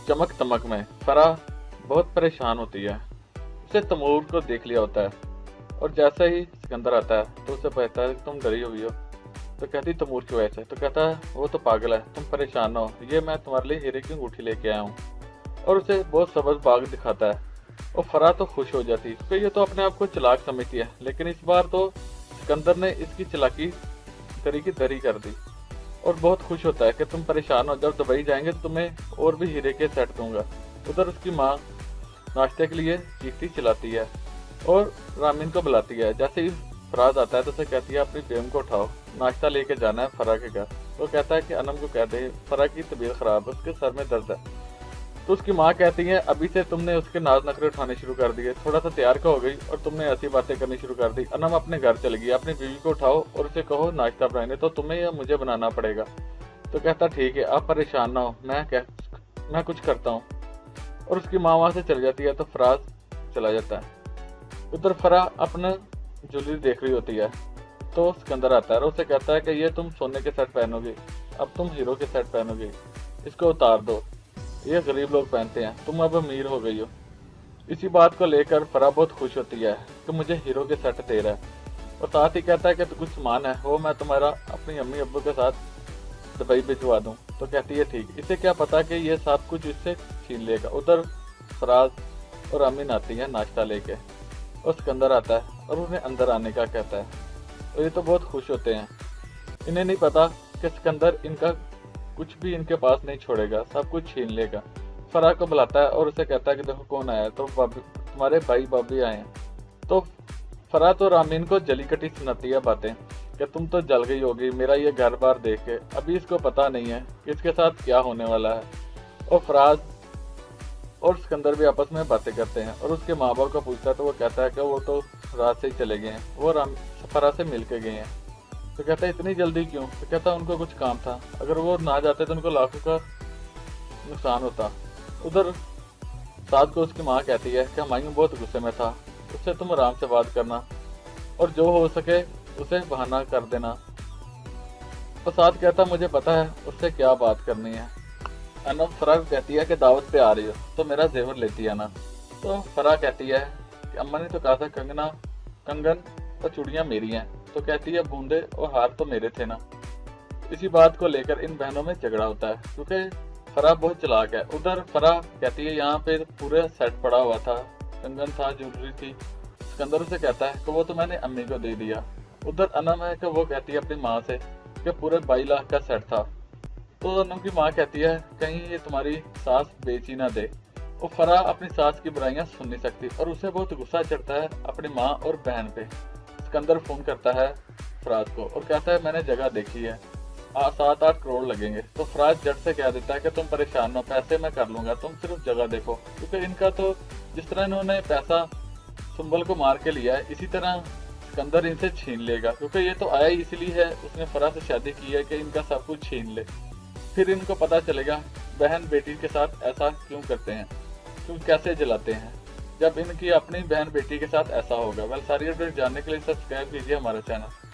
चमक तमक में फराह बहुत परेशान होती है। उसे तैमूर को देख लिया होता है और जैसे ही सिकंदर आता है तो उसे कहता है तुम डरी हुई हो। तो कहती तैमूर की वजह से। तो कहता है वो तो पागल है, तुम परेशान ना हो, ये मैं तुम्हारे लिए हीरे की अंगूठी लेके आया हूँ। और उसे बहुत सब्ज बाग दिखाता है और फराह तो खुश हो जाती है क्योंकि ये तो अपने आप को चालाक समझती है, लेकिन इस बार तो सिकंदर ने इसकी चालाकी दरी की दरी कर दी और बहुत खुश होता है कि तुम परेशान हो, जब दुबई जाएंगे तो तुम्हें और भी हीरे के सेट दूंगा। उधर उसकी माँ नाश्ते के लिए चीखती चिल्लाती है और रामीन को बुलाती है। जैसे ही फराज आता है तो उसे कहती है अपनी बेगम को उठाओ, नाश्ता लेके जाना है फराह के घर। तो कहता है कि अनम को कह दे फराह की तबीयत खराब है, उसके सर में दर्द है। तो उसकी माँ कहती है अभी से तुमने उसके नाज नखरे उठाने शुरू कर दिए, थोड़ा सा तैयार का हो गई और तुमने ऐसी बातें करनी शुरू कर दी। अनम अपने घर चली गई, अपनी बीवी को उठाओ और उसे कहो नाश्ता बनाने, तो तुम्हें या मुझे बनाना पड़ेगा। तो कहता ठीक है, आप परेशान ना हो, मैं कुछ करता हूँ। और उसकी माँ वहां से चली जाती है तो फराज चला जाता है। उधर फराह अपना ज्वेलरी देख रही होती है तो सिकंदर आता है और उसे कहता है कि ये तुम सोने के सेट पहनोगे, अब तुम हीरो के सेट पहनोगे, इसको उतार दो, ये गरीब लोग पहनते हैं, तुम अब अमीर हो गई हो। इसी बात को लेकर फराह बहुत खुश होती है कि मुझे हीरो के सेट दे रहा है और साथ ही कहता है कि तो कुछ सामान है वो मैं तुम्हारा अपनी अम्मी अब्बू के साथ दुबई भिजवा दूं। तो कहती है ठीक, इसे क्या पता कि ये सब कुछ इससे छीन लेगा। उधर फराज और अमीन आती है नाश्ता लेके और सिकंदर आता है और उन्हें अंदर आने का कहता है और ये तो बहुत खुश होते हैं। इन्हें नहीं पता कि सिकंदर इनका कुछ भी इनके पास नहीं छोड़ेगा, सब कुछ छीन लेगा। फराह को बुलाता है और उसे कहता है कि देखो कौन आया है। तो तुम्हारे भाई भाभी आए हैं। तो फराह तो रामीन को जली कटी सुनाती है बातें कि तुम तो जल गई होगी मेरा ये घर बार देख के, अभी इसको पता नहीं है कि इसके साथ क्या होने वाला है। और फराज और सिकंदर भी आपस में बातें करते हैं और उसके माँ बाप को पूछता है तो वो कहता है कि वो तो रात से ही चले गए हैं, वो फराह से मिल के गए हैं। तो कहता है इतनी जल्दी क्यों? तो कहता है उनको कुछ काम था, अगर वो ना जाते तो उनको लाखों का नुकसान होता। उधर साद को उसकी माँ कहती है कि हमायूं बहुत गुस्से में था, उससे तुम आराम से बात करना और जो हो सके उसे बहाना कर देना। और साद कहता मुझे पता है उससे क्या बात करनी है। अनम फराह कहती है कि दावत पे आ रही हो तो मेरा जेवर लेती है ना। तो फराह कहती है कि अम्मा ने तो कहा था कंगन और चूड़ियां मेरी हैं। तो कहती है बूंदे और हार तो मेरे थे ना। इसी बात को लेकर इन बहनों में झगड़ा होता है क्योंकि फराह बहुत चालाक है। उधर फराह कहती है यहाँ पे पूरे सेट पड़ा हुआ था, कंगन था, ज्वेलरी थी। सिकंदर उसे कहता है कि वो तो मैंने अम्मी को दे दिया। उधर अनम है कि वो कहती है अपनी माँ से कि पूरे 22 लाख का सेट था। तो अनम की माँ कहती है कहीं ये तुम्हारी सास बेच ही ना दे। और फराह अपनी सास की बुराइयां सुन नहीं सकती और उसे बहुत गुस्सा चढ़ता है अपनी माँ और बहन पे। सिकंदर फोन करता है फराज को और कहता है मैंने जगह देखी है, 7-8 करोड़ लगेंगे। तो फराज जट से कह देता है कि तुम परेशान न हो, पैसे मैं कर लूंगा, तुम सिर्फ जगह देखो। क्योंकि इनका तो जिस तरह इन्होंने पैसा सुंबल को मार के लिया है इसी तरह सिकंदर इनसे छीन लेगा, क्योंकि ये तो आया ही इसलिए है, उसने फराज से शादी की है कि इनका सब कुछ छीन ले। फिर इनको पता चलेगा बहन बेटी के साथ ऐसा क्यों करते हैं, क्यों कैसे जलाते हैं जब इनकी अपनी बहन बेटी के साथ ऐसा होगा। वेल सारी अपडेट जानने के लिए सब्सक्राइब कीजिए हमारा चैनल।